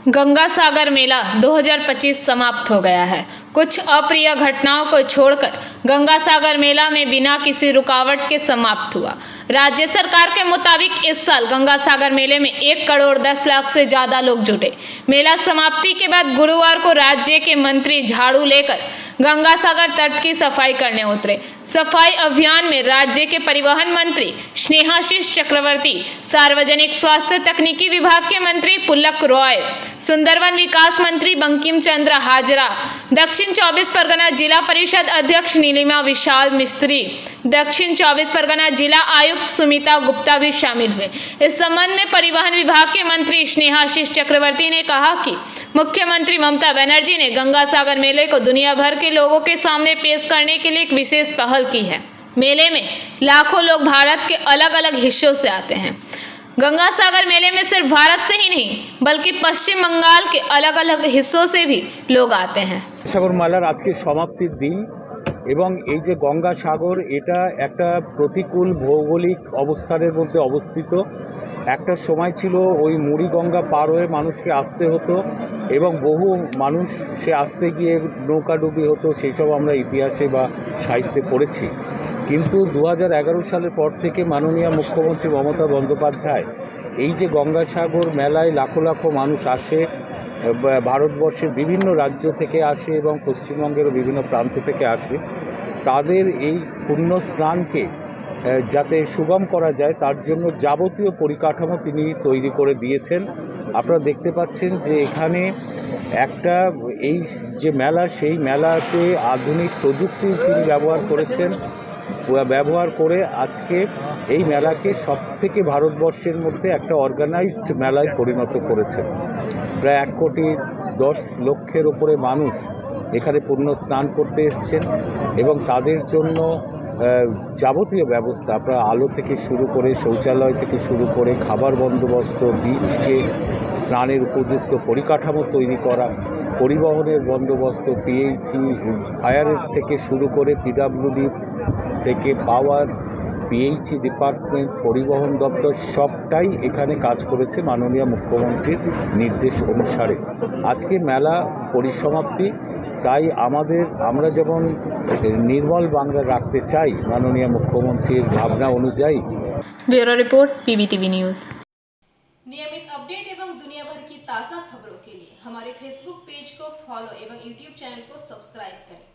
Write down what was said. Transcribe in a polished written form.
गंगा सागर मेला 2025 समाप्त हो गया है। कुछ अप्रिय घटनाओं को छोड़कर गंगा सागर मेला में बिना किसी रुकावट के समाप्त हुआ। राज्य सरकार के मुताबिक इस साल गंगा सागर मेले में 1 करोड़ 10 लाख से ज्यादा लोग जुटे। मेला समाप्ति के बाद गुरुवार को राज्य के मंत्री झाड़ू लेकर गंगा सागर तट की सफाई करने उतरे। सफाई अभियान में राज्य के परिवहन मंत्री स्नेहाशीष चक्रवर्ती, सार्वजनिक स्वास्थ्य तकनीकी विभाग के मंत्री पुलक रॉय, सुंदरवन विकास मंत्री बंकिम चंद्र हाजरा, दक्षिण 24 परगना जिला परिषद अध्यक्ष नीलिमा विशाल मिस्त्री, दक्षिण 24 परगना जिला आयुक्त सुमिता गुप्ता भी शामिल हुए। इस संबंध में परिवहन विभाग के मंत्री स्नेहाशीष चक्रवर्ती ने कहा कि मुख्यमंत्री ममता बनर्जी ने गंगा सागर मेले को दुनिया भर के लोगों के सामने पेश करने के लिए एक विशेष पहल की है। मेले में लाखों लोग भारत के अलग अलग हिस्सों से आते हैं। गंगा सागर मेले में सिर्फ भारत से ही नहीं बल्कि पश्चिम बंगाल के अलग अलग हिस्सों से भी लोग आते हैं। সাগর মেলার আজকে সমাপ্তির দিন এবং এই যে গঙ্গা সাগর এটা একটা প্রতিকূল ভৌগোলিক অবস্থানের মধ্যে অবস্থিত। একটা সময় ছিল ওই মুড়ি গঙ্গা পার হয়ে মানুষকে আসতে হতো এবং বহু মানুষ সে আসতে গিয়ে নৌকাডুবি হতো, সেই সব আমরা ইতিহাসে বা সাহিত্যে পড়েছি। কিন্তু 2011 সালের পর থেকে মাননীয় মুখ্যমন্ত্রী মমতা বন্দ্যোপাধ্যায় এই যে গঙ্গাসাগর মেলায় লাখো লাখো মানুষ আসে, ভারতবর্ষের বিভিন্ন রাজ্য থেকে আসে এবং পশ্চিমবঙ্গেরও বিভিন্ন প্রান্ত থেকে আসে, তাদের এই পুণ্য স্নানকে যাতে সুগম করা যায় তার জন্য যাবতীয় পরিকাঠামো তিনি তৈরি করে দিয়েছেন। আপনারা দেখতে পাচ্ছেন যে এখানে একটা এই যে মেলা, সেই মেলাতে আধুনিক প্রযুক্তি তিনি ব্যবহার করেছেন, ব্যবহার করে আজকে এই মেলাকে সবথেকে ভারতবর্ষের মধ্যে একটা অর্গানাইজড মেলায় পরিণত করেছেন। প্রায় 1,10,00,000 ওপরে মানুষ এখানে পুণ্য স্নান করতে এসছেন এবং তাদের জন্য যাবতীয় ব্যবস্থা, আপনার আলো থেকে শুরু করে শৌচালয় থেকে শুরু করে খাবার বন্দোবস্ত, বিচকে স্নানের উপযুক্ত পরিকাঠামো তৈরি করা, পরিবহনের বন্দোবস্ত, পিএইচই ফায়ারের থেকে শুরু করে পিডব্লিউডি থেকে পাওয়ার, পিএইচই ডিপার্টমেন্ট, পরিবহন দপ্তর সবটাই এখানে কাজ করেছে মাননীয় মুখ্যমন্ত্রীর নির্দেশ অনুসারে। আজকে মেলা পরিসমাপ্তি, তাই আমরা যেমন নির্মল বাংলা রাখতে চাই মাননীয় মুখ্যমন্ত্রীর ভাবনা অনুযায়ী। Bureau report PBTV news. नियमित अपडेट एवं दुनिया भर की ताज़ा खबरों के लिए हमारे फेसबुक पेज को फॉलो एवं यूट्यूब चैनल को सब्सक्राइब करें।